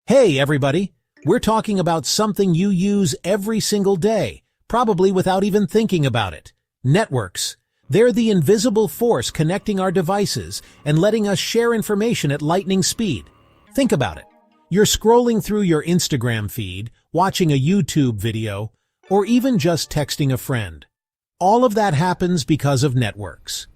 Hey everybody, we're talking about something you use every single day, probably without even thinking about it. Networks. They're the invisible force connecting our devices and letting us share information at lightning speed. Think about it. You're scrolling through your Instagram feed, watching a YouTube video, or even just texting a friend. All of that happens because of networks.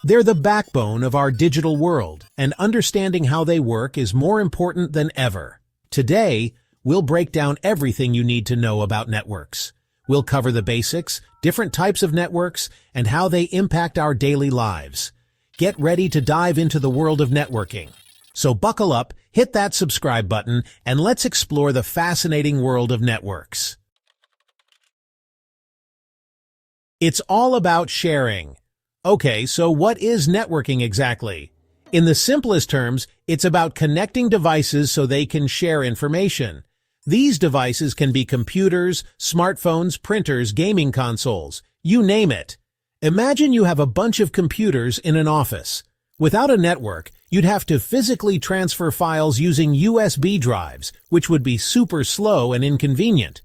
They're the backbone of our digital world, and understanding how they work is more important than ever. Today, we'll break down everything you need to know about networks. We'll cover the basics, different types of networks, and how they impact our daily lives. Get ready to dive into the world of networking. So buckle up, hit that subscribe button, and let's explore the fascinating world of networks. It's all about sharing. Okay, so what is networking exactly? In the simplest terms, it's about connecting devices so they can share information. These devices can be computers, smartphones, printers, gaming consoles, you name it. Imagine you have a bunch of computers in an office. Without a network, you'd have to physically transfer files using USB drives, which would be super slow and inconvenient.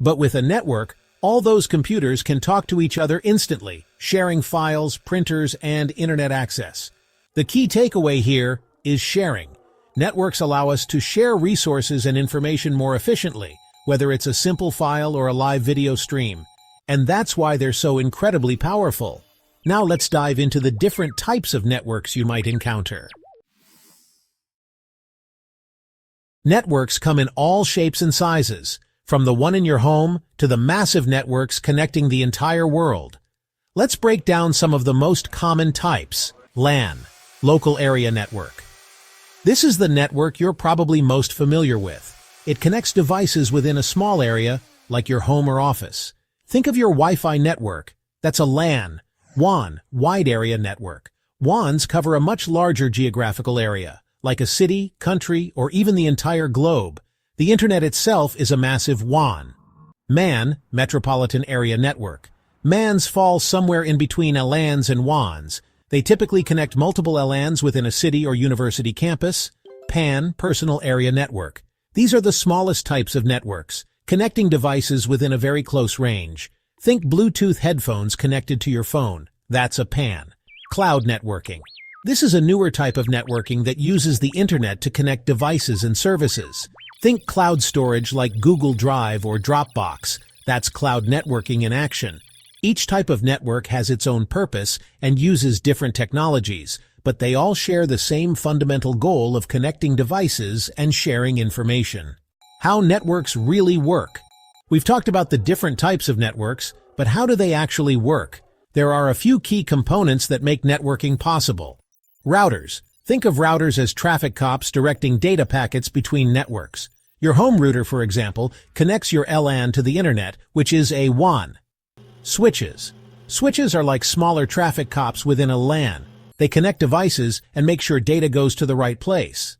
But with a network, all those computers can talk to each other instantly, sharing files, printers, and internet access. The key takeaway here is sharing. Networks allow us to share resources and information more efficiently, whether it's a simple file or a live video stream. And that's why they're so incredibly powerful. Now let's dive into the different types of networks you might encounter. Networks come in all shapes and sizes, from the one in your home to the massive networks connecting the entire world. Let's break down some of the most common types. LAN. Local Area Network. This is the network you're probably most familiar with. It connects devices within a small area, like your home or office. Think of your Wi-Fi network. That's a LAN. WAN, Wide Area Network. WANs cover a much larger geographical area, like a city, country, or even the entire globe. The Internet itself is a massive WAN. MAN, Metropolitan Area Network. MANs fall somewhere in between LANs and WANs. They typically connect multiple LANs within a city or university campus. PAN, Personal Area Network. These are the smallest types of networks, connecting devices within a very close range. Think Bluetooth headphones connected to your phone. That's a PAN. Cloud networking. This is a newer type of networking that uses the internet to connect devices and services. Think cloud storage like Google Drive or Dropbox. That's cloud networking in action. Each type of network has its own purpose and uses different technologies, but they all share the same fundamental goal of connecting devices and sharing information. How networks really work. We've talked about the different types of networks, but how do they actually work? There are a few key components that make networking possible. Routers. Think of routers as traffic cops directing data packets between networks. Your home router, for example, connects your LAN to the internet, which is a WAN. Switches. Switches are like smaller traffic cops within a LAN. They connect devices and make sure data goes to the right place.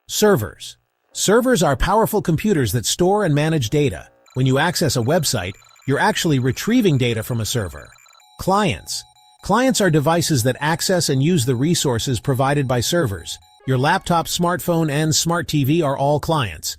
Servers. Servers are powerful computers that store and manage data. When you access a website, you're actually retrieving data from a server. Clients. Clients are devices that access and use the resources provided by servers. Your laptop, smartphone, and smart TV are all clients.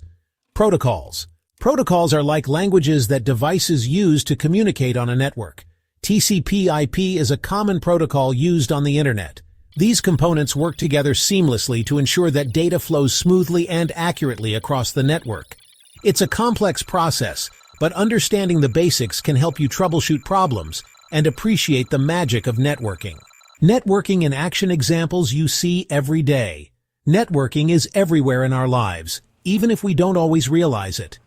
Protocols. Protocols are like languages that devices use to communicate on a network. TCP/IP is a common protocol used on the internet. These components work together seamlessly to ensure that data flows smoothly and accurately across the network. It's a complex process, but understanding the basics can help you troubleshoot problems and appreciate the magic of networking. Networking in action examples you see every day. Networking is everywhere in our lives, even if we don't always realize it.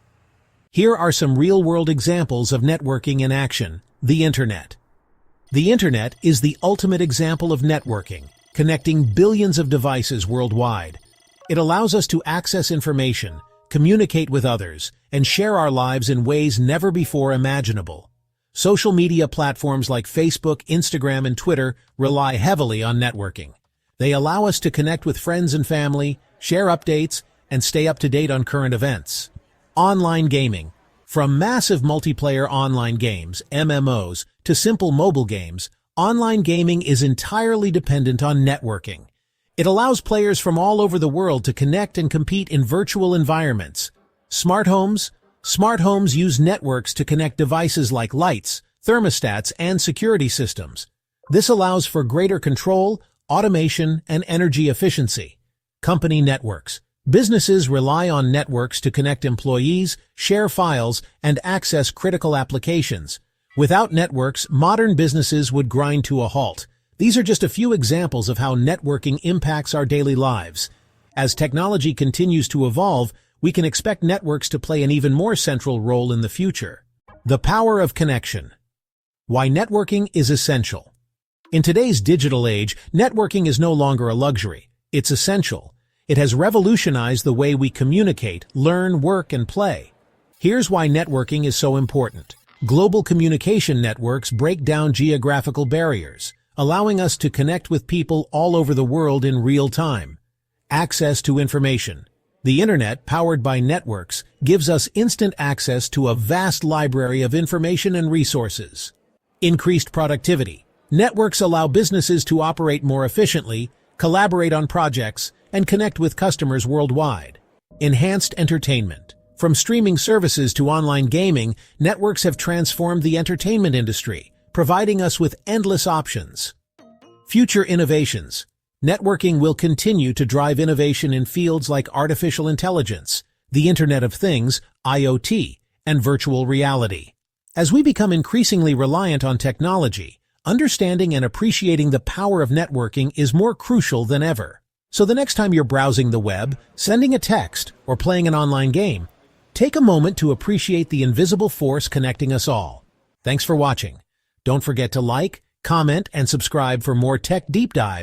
Here are some real-world examples of networking in action. The Internet. The Internet is the ultimate example of networking, connecting billions of devices worldwide. It allows us to access information, communicate with others, and share our lives in ways never before imaginable. Social media platforms like Facebook, Instagram, and Twitter rely heavily on networking. They allow us to connect with friends and family, share updates, and stay up to date on current events. Online gaming. From massive multiplayer online games, MMOs, to simple mobile games, online gaming is entirely dependent on networking. It allows players from all over the world to connect and compete in virtual environments. Smart homes. Smart homes use networks to connect devices like lights, thermostats, and security systems. This allows for greater control, automation, and energy efficiency. Company networks. Businesses rely on networks to connect employees, share files, and access critical applications. Without networks, modern businesses would grind to a halt. These are just a few examples of how networking impacts our daily lives. As technology continues to evolve, we can expect networks to play an even more central role in the future. The power of connection. Why networking is essential. In today's digital age, networking is no longer a luxury. It's essential. It has revolutionized the way we communicate, learn, work, and play. Here's why networking is so important. Global communication networks break down geographical barriers, allowing us to connect with people all over the world in real time. Access to information. The Internet, powered by networks, gives us instant access to a vast library of information and resources. Increased productivity. Networks allow businesses to operate more efficiently, collaborate on projects, and connect with customers worldwide. Enhanced entertainment. From streaming services to online gaming, networks have transformed the entertainment industry, providing us with endless options. Future innovations. Networking will continue to drive innovation in fields like artificial intelligence, the Internet of Things, IoT, and virtual reality. As we become increasingly reliant on technology, understanding and appreciating the power of networking is more crucial than ever. So the next time you're browsing the web, sending a text, or playing an online game, take a moment to appreciate the invisible force connecting us all. Thanks for watching. Don't forget to like, comment, and subscribe for more tech deep dives.